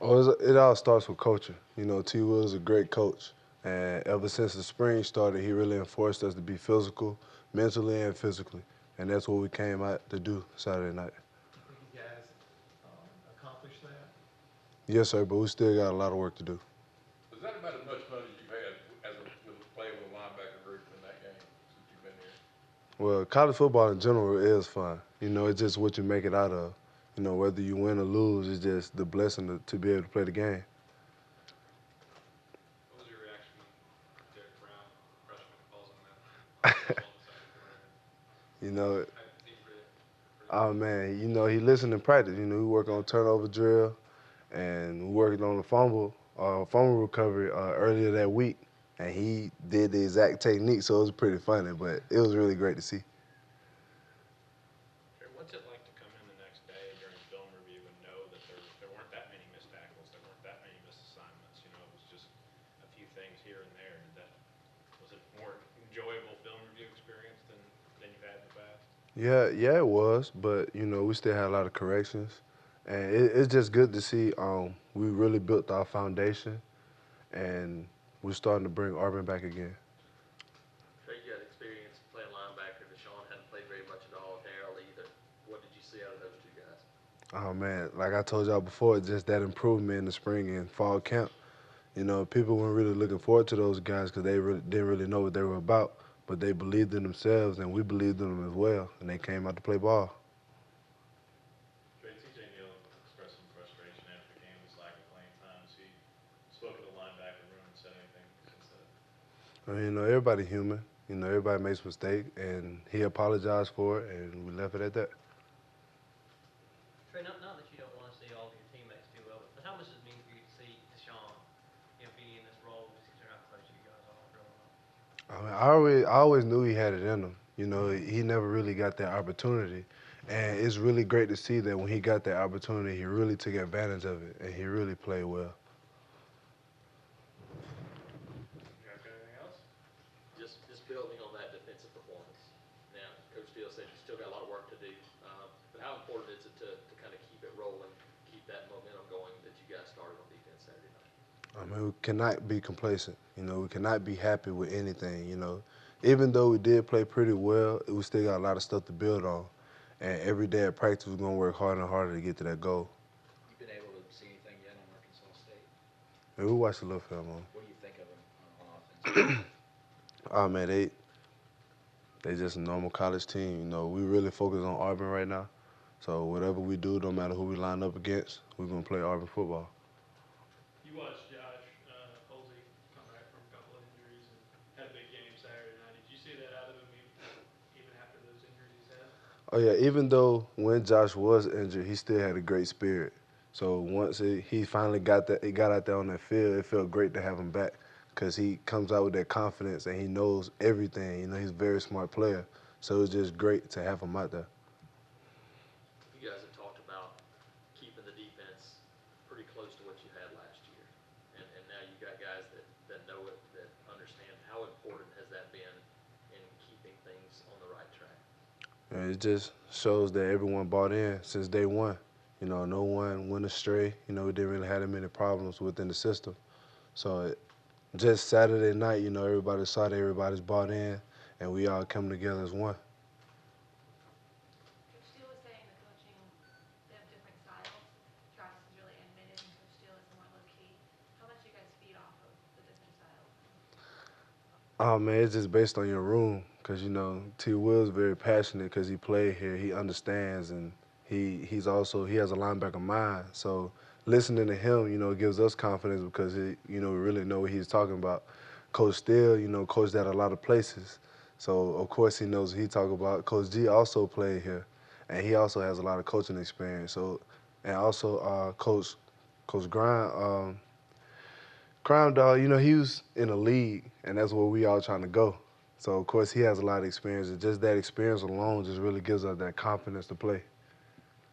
Oh, it all starts with coaching. You know, T. Will is a great coach. And ever since the spring started, he really enforced us to be physical, mentally and physically. And that's what we came out to do Saturday night. You think you guys accomplished that? Yes, sir, but we still got a lot of work to do. Was that about as much fun as you've had as with playing with a linebacker group in that game since you've been here? Well, college football in general is fun. You know, it's just what you make it out of. You know, whether you win or lose, it's just the blessing to be able to play the game. What was your reaction when Derek Brown, freshman, calls on the second quarter? You know, I think pretty oh man, you know, he listened in practice. You know, we work on turnover drill and we worked on the fumble recovery earlier that week. And he did the exact technique, so it was pretty funny, but it was really great to see. Trey, what's it like to come in the next day during film review and know that there weren't that many missed tackles, there weren't that many missed assignments? You know, it was just a few things here and there. Was it more enjoyable film review experience than you've had in the past? Yeah, it was, but you know, we still had a lot of corrections, and it's just good to see. We really built our foundation, and we're starting to bring Auburn back again. Trey, you had experience playing linebacker. Deshaun hadn't played very much at all, and Harold either. What did you see out of those two guys? Oh man, like I told y'all before, just that improvement in the spring and fall camp. You know, people weren't really looking forward to those guys because they didn't really know what they were about, but they believed in themselves, and we believed in them as well, and they came out to play ball. Trey, TJ Neal expressed some frustration after the game with lack of playing time. Has he spoke in the linebacker room and said anything since then? I mean, you know, everybody human. You know, everybody makes mistakes, and he apologized for it, and we left it at that. Trey, not that you don't want to see all of your teammates do well, but how much does it mean for you to see Deshaun, be in this role just because you're not close to you guys all growing up? I mean, I always knew he had it in him. You know, he never really got that opportunity, and it's really great to see that when he got that opportunity, he really took advantage of it, and he really played well. You guys got anything else? Just building on that defensive performance. Now, Coach Steele said you still got a lot of work to do, but how important is it to kind of keep it rolling, keep that momentum going that you guys started on defense Saturday night? I mean, we cannot be complacent. You know, we cannot be happy with anything. You know, even though we did play pretty well, we still got a lot of stuff to build on. And every day at practice, we're gonna work harder and harder to get to that goal. You been able to see anything yet on Arkansas State? And we watched a little film on. What do you think of them on offense? Oh man, they just a normal college team. You know, we really focus on Auburn right now. So whatever we do, no matter who we line up against, we're gonna play Auburn football. You watched Josh Posey come back from a couple of injuries and had a big game Saturday night. Did you see that out of him even after those injuries he's had? Oh yeah, even though when Josh was injured, he still had a great spirit. So once he finally he got out there on that field, it felt great to have him back because he comes out with that confidence and he knows everything. You know, he's a very smart player. So it's just great to have him out there. You guys have talked about keeping the defense pretty close to what you had last year, and now you got guys that know it, that understand. How important has that been in keeping things on the right track? And it just shows that everyone bought in since day one. You know, no one went astray. You know, we didn't really have that many problems within the system. So just Saturday night, you know, everybody saw that everybody's bought in, and we all come together as one. Coach Steele was saying the coaching, they have different styles. Travis is really animated and Coach Steele is more low key. How much do you guys feed off of the different styles? Oh man, it's just based on your room, cause you know T. Will's very passionate, cause he played here, he understands, and he has a linebacker mind. So listening to him, you know, gives us confidence because we really know what he's talking about. Coach Steele, you know, coached at a lot of places, so of course he knows what he talk about. Coach G also played here, and he also has a lot of coaching experience. So, and also Coach Grind. Crime Dog, you know, he was in a league, and that's where we all trying to go. So, of course, he has a lot of experience, and just that experience alone just really gives us that confidence to play.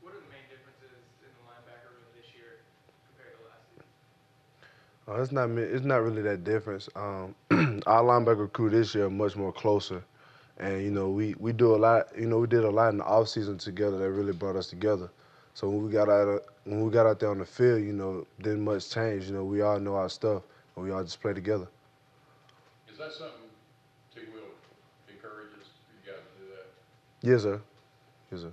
What are the main differences in the linebacker room this year compared to last season? It's not really that difference. Our linebacker crew this year are much more closer, and you know we do a lot. You know we did a lot in the off season together that really brought us together. So when we got out there on the field, you know, didn't much change. You know, we all know our stuff, and we all just play together. Is that something T. Will encourages for you guys to do that? Yes, sir. Yes, sir.